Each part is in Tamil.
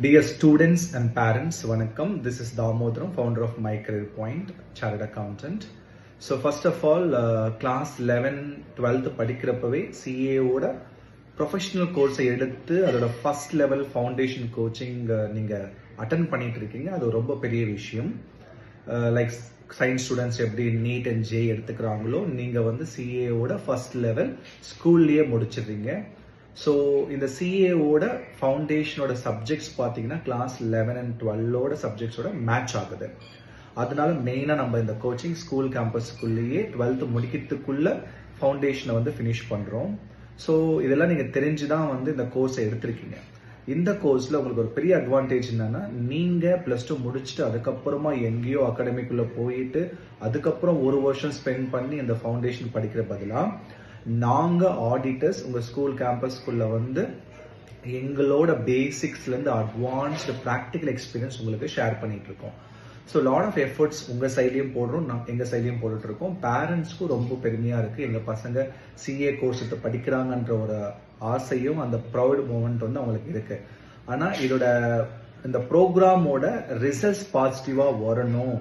Dear students and parents, vanakkam. This is Damodram, founder of My Career Point, Chartered Accountant. So first of all, class 11, 12th படிக்கிறப்பவே CA ஓட ப்ரொஃபஷனல் கோர்ஸை எடுத்து அதோட ஃபர்ஸ்ட் லெவல் ஃபவுண்டேஷன் கோச்சிங் நீங்க அட்டென்ட் பண்ணிட்டு இருக்கீங்க. அது ரொம்ப பெரிய விஷயம். லைக் சயின்ஸ் ஸ்டூடெண்ட்ஸ் எப்படி நீட் அண்ட் ஜே எடுத்துக்கிறாங்களோ நீங்க வந்து CA ஓட ஃபர்ஸ்ட் லெவல் ஸ்கூல்லேயே முடிச்சிடுறீங்க. ஸோ இந்த சிஏஓட ஃபவுண்டேஷனோட சப்ஜெக்ட்ஸ் பார்த்தீங்கன்னா கிளாஸ் 11 அண்ட் 12ஓட சப்ஜெக்ட்ஸோட மேட்ச் ஆகுது. அதனால மெயினாக நம்ம இந்த கோச்சிங் ஸ்கூல் கேம்பஸ்க்குள்ளேயே 12th முடிக்கிறதுக்குள்ள ஃபவுண்டேஷனை வந்து ஃபினிஷ் பண்ணுறோம். ஸோ இதெல்லாம் நீங்கள் தெரிஞ்சு தான் வந்து இந்த கோர்ஸை எடுத்திருக்கீங்க. இந்த கோர்ஸில் உங்களுக்கு ஒரு பெரிய அட்வான்டேஜ் என்னன்னா, நீங்கள் +2 முடிச்சுட்டு அதுக்கப்புறமா எங்கேயோ அகாடமிக்குள்ளே போயிட்டு அதுக்கப்புறம் ஒரு வருஷம் ஸ்பெண்ட் பண்ணி இந்த ஃபவுண்டேஷன் படிக்கிற பதிலாக நாங்கள் ஆடிட்டர்ஸ் உங்கள் ஸ்கூல் கேம்பஸ்குள்ளே வந்து எங்களோட பேசிக்ஸ்லேருந்து அட்வான்ஸ்டு ப்ராக்டிக்கல் எக்ஸ்பீரியன்ஸ் உங்களுக்கு ஷேர் பண்ணிட்டு இருக்கோம். ஸோ லாட் ஆஃப் எஃபர்ட்ஸ் உங்கள் சைட்லேயும் போடுறோம், எங்கள் சைட்லேயும் போட்டுட்ருக்கோம். பேரண்ட்ஸ்க்கும் ரொம்ப பெருமையாக இருக்குது, எங்கள் பசங்க CA கோர்ஸ் படிக்கிறாங்கன்ற ஒரு ஆசையும் அந்த ப்ரௌட் மூமெண்ட் வந்து அவங்களுக்கு இருக்குது. ஆனால் இதோட இந்த ப்ரோக்ராமோட ரிசல்ட்ஸ் பாசிட்டிவாக வரணும்,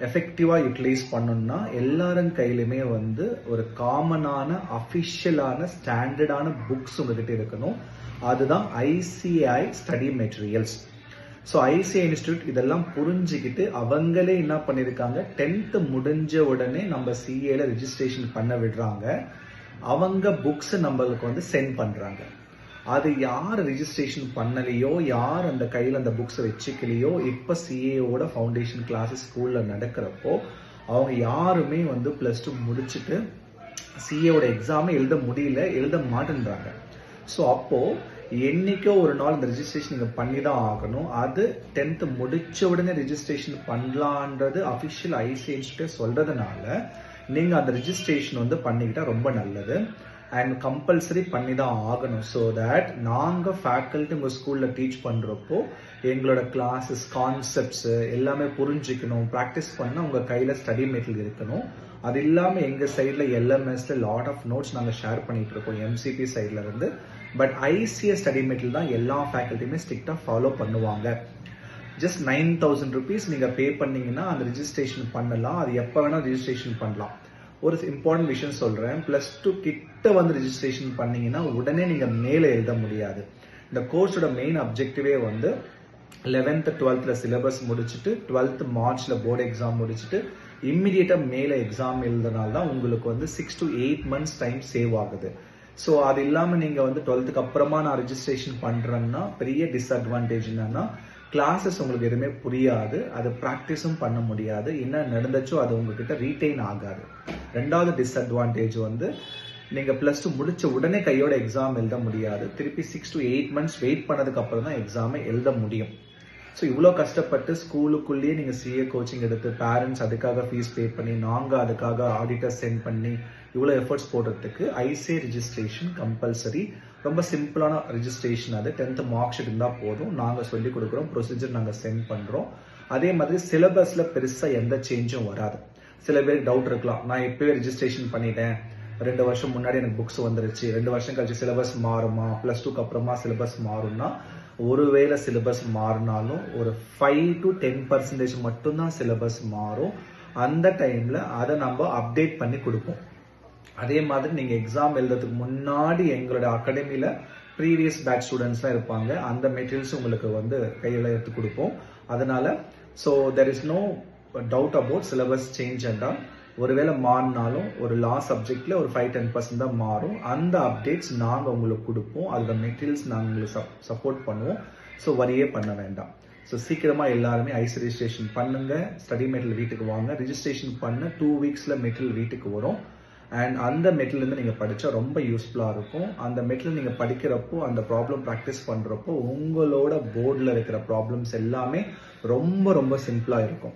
எஃபெக்டிவாக யூட்டிலைஸ் பண்ணணும்னா எல்லாரும் கையிலுமே வந்து ஒரு காமனான அஃபிஷியலான ஸ்டாண்டர்டான புக்ஸ் உங்ககிட்ட இருக்கணும். அதுதான் ICAI study materials. So ICAI institute இதெல்லாம் புரிஞ்சுக்கிட்டு அவங்களே என்ன பண்ணியிருக்காங்க, 10th முடிஞ்ச உடனே நம்ம CAல ரெஜிஸ்ட்ரேஷன் பண்ண விடுறாங்க. அவங்க புக்ஸ் நம்மளுக்கு வந்து சென்ட் பண்ணுறாங்க. அது யார் ரெஜிஸ்ட்ரேஷன் பண்ணலையோ, யார் அந்த கையில் அந்த புக்ஸை வச்சுக்கலையோ, இப்போ CAஓட ஃபவுண்டேஷன் கிளாஸஸ் ஸ்கூலில் நடக்கிறப்போ அவங்க யாருமே வந்து +2 முடிச்சுட்டு CAஓட எக்ஸாமை எழுத முடியல, எழுத மாட்டேன்றாங்க. ஸோ அப்போது என்னைக்கோ ஒரு நாள் இந்த ரெஜிஸ்ட்ரேஷன் நீங்கள் பண்ணி தான் ஆகணும். அது 10th முடிச்ச உடனே ரெஜிஸ்ட்ரேஷன் பண்ணலான்றது அஃபிஷியல் ICAI இன்ஸ்டிடியூட் சொல்கிறதுனால நீங்கள் அந்த ரெஜிஸ்ட்ரேஷன் வந்து பண்ணிக்கிட்டா ரொம்ப நல்லது. அண்ட் கம்பல்சரி பண்ணி தான் ஆகணும். ஸோ தட் நாங்கள் ஃபேக்கல்ட்டி உங்கள் ஸ்கூலில் டீச் பண்ணுறப்போ எங்களோட கிளாஸஸ் கான்செப்ட்ஸு எல்லாமே புரிஞ்சுக்கணும், ப்ராக்டிஸ் பண்ணால் உங்கள் கையில் ஸ்டடி மெட்டீரியல் இருக்கணும். அது இல்லாமல் எங்கள் சைடில் LMSல லாட் ஆஃப் நோட்ஸ் நாங்கள் ஷேர் பண்ணிகிட்டு இருக்கோம் MCP சைடில் இருந்து. பட் ICAI ஸ்டடி மெட்டீரியல் தான் எல்லா ஃபேக்கல்ட்டியுமே ஸ்ட்ரிக்டாக ஃபாலோ பண்ணுவாங்க. ஜஸ்ட் 9,000 rupees நீங்கள் பே பண்ணீங்கன்னா அந்த ரெஜிஸ்ட்ரேஷன் பண்ணலாம். அது எப்போ வேணால் ரெஜிஸ்ட்ரேஷன் பண்ணலாம். ஒரு இம்பார்ட்டன்ட் விஷயம் சொல்கிறேன், +2 கிட்ட வந்து ரெஜிஸ்ட்ரேஷன் பண்ணீங்கன்னா உடனே நீங்கள் மேலே எழுத முடியாது. இந்த கோர்ஸோட மெயின் அப்ஜெக்டிவே வந்து 11th 12th சிலபஸ் முடிச்சுட்டு 12th மார்ச்சில் போர்டு எக்ஸாம் முடிச்சுட்டு இம்மிடியேட்டாக மேலே எக்ஸாம் எழுதுனால தான் உங்களுக்கு வந்து 6 to 8 months டைம் சேவ் ஆகுது. ஸோ அது இல்லாமல் நீங்கள் வந்து 12th அப்புறமா நான் ரெஜிஸ்ட்ரேஷன் பண்ணுறேன்னா பெரிய டிஸ்அட்வான்டேஜ் என்னன்னா, கிளாஸஸ் உங்களுக்கு எதுவுமே புரியாது, அது ப்ராக்டிஸும் பண்ண முடியாது, என்ன நடந்துச்சோ அது உங்ககிட்ட ரீட்டைன் ஆகாது. ரெண்டாவது டிஸ்அட்வான்டேஜ் வந்து நீங்கள் +2 முடிச்ச உடனே கையோட எக்ஸாம் எழுத முடியாது. திருப்பி 6 to 8 months வெயிட் பண்ணதுக்கு அப்புறம் தான் எக்ஸாமை எழுத முடியும். ஸோ இவ்வளோ கஷ்டப்பட்டு ஸ்கூலுக்குள்ளேயே நீங்கள் CA கோச்சிங் எடுத்து பேரண்ட்ஸ் அதுக்காக ஃபீஸ் பே பண்ணி நாங்கள் அதுக்காக ஆடிட்டர் சென்ட் பண்ணி இவ்வளோ எஃபர்ட்ஸ் போடுறதுக்கு ICAI ரெஜிஸ்ட்ரேஷன் கம்பல்சரி. ரொம்ப சிம்பிளான ரெஜிஸ்ட்ரேஷன். அது 10th மார்க் ஷீட் இருந்தால் போதும். நாங்கள் சொல்லிக் கொடுக்குறோம், ப்ரொசீஜர் நாங்கள் சென்ட் பண்ணுறோம். அதே மாதிரி சிலபஸில் பெருசாக எந்த சேஞ்சும் வராது. சில பேருக்கு டவுட் இருக்கலாம், நான் இப்போவே ரெஜிஸ்ட்ரேஷன் பண்ணிட்டேன், 2 வருஷம் முன்னாடி எனக்கு புக்ஸ் வந்துருச்சு, 2 வருஷம் கழிச்சு சிலபஸ் மாறுமா, +2க்கு அப்புறமா சிலபஸ் மாறும்னா, ஒருவேளை சிலபஸ் மாறினாலும் ஒரு 5 to 10% மட்டும்தான் சிலபஸ் மாறும். அந்த டைமில் அதை நம்ம அப்டேட் பண்ணி கொடுப்போம். அதே மாதிரி நீங்கள் எக்ஸாம் எழுதுறதுக்கு முன்னாடி எங்களோட அகாடமியில் ப்ரீவியஸ் பேட்ச் ஸ்டூடெண்ட்ஸ்லாம் இருப்பாங்க, அந்த மெட்டீரியல்ஸ் உங்களுக்கு வந்து கையில் எடுத்து கொடுப்போம். அதனால so there is no doubt about syllabus change என்றால் ஒருவேளை மாறினாலும் ஒரு சப்ஜெக்ட்ல ஒரு 5-10% தான் மாறும். அந்த அப்டேட்ஸ் நாங்கள் உங்களுக்கு கொடுப்போம், அதோட மெட்டீரியல்ஸ் நாங்கள் உங்களுக்கு சப்போர்ட் பண்ணுவோம். ஸோ வரியே பண்ண வேண்டாம். ஸோ சீக்கிரமாக எல்லாருமே ICAI ரெஜிஸ்ட்ரேஷன் பண்ணுங்க. ஸ்டடி மெட்டீரியல் வீட்டுக்கு வாங்க. ரெஜிஸ்ட்ரேஷன் பண்ண 2 weeksல மெட்டீரியல் வீட்டுக்கு வரும். அண்ட் அந்த மெட்டீரியல் நீங்கள் படித்தா ரொம்ப யூஸ்ஃபுல்லாக இருக்கும். அந்த மெட்டீரியல் நீங்கள் படிக்கிறப்போ அந்த ப்ராப்ளம் ப்ராக்டிஸ் பண்ணுறப்போ உங்களோட போர்டில் இருக்கிற ப்ராப்ளம்ஸ் எல்லாமே ரொம்ப ரொம்ப சிம்பிளாக இருக்கும்.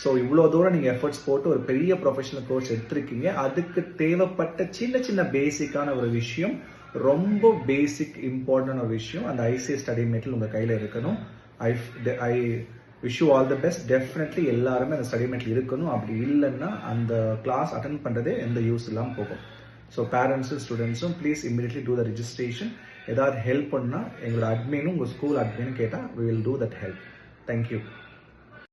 ஸோ இவ்வளோ தூரம் நீங்கள் எஃபர்ட்ஸ் போட்டு ஒரு பெரிய ப்ரொஃபஷனல் கோர்ஸ் எடுத்திருக்கீங்க. அதுக்கு தேவைப்பட்ட சின்ன சின்ன பேசிக்கான ஒரு விஷயம், ரொம்ப பேசிக் இம்பார்ட்டன்ட் ஒரு விஷயம், அந்த ICAI ஸ்டடி மெட்டீரியல் உங்கள் கையில் இருக்கணும். I wish you all the best. Definitely எல்லாருமே அந்த ஸ்டடி மெட்டீரியல் இருக்கணும். அப்படி இல்லைன்னா அந்த கிளாஸ் அட்டென்ட் பண்ணுறதே எந்த யூஸ் இல்லாமல் போகும். ஸோ பேரண்ட்ஸும் ஸ்டூடெண்ட்ஸும் please immediately do the registration. ஏதாவது ஹெல்ப் பண்ணால் எங்களோட அட்மினும் உங்கள் ஸ்கூல் அட்மினும் கேட்டால் we will do that help. Thank you.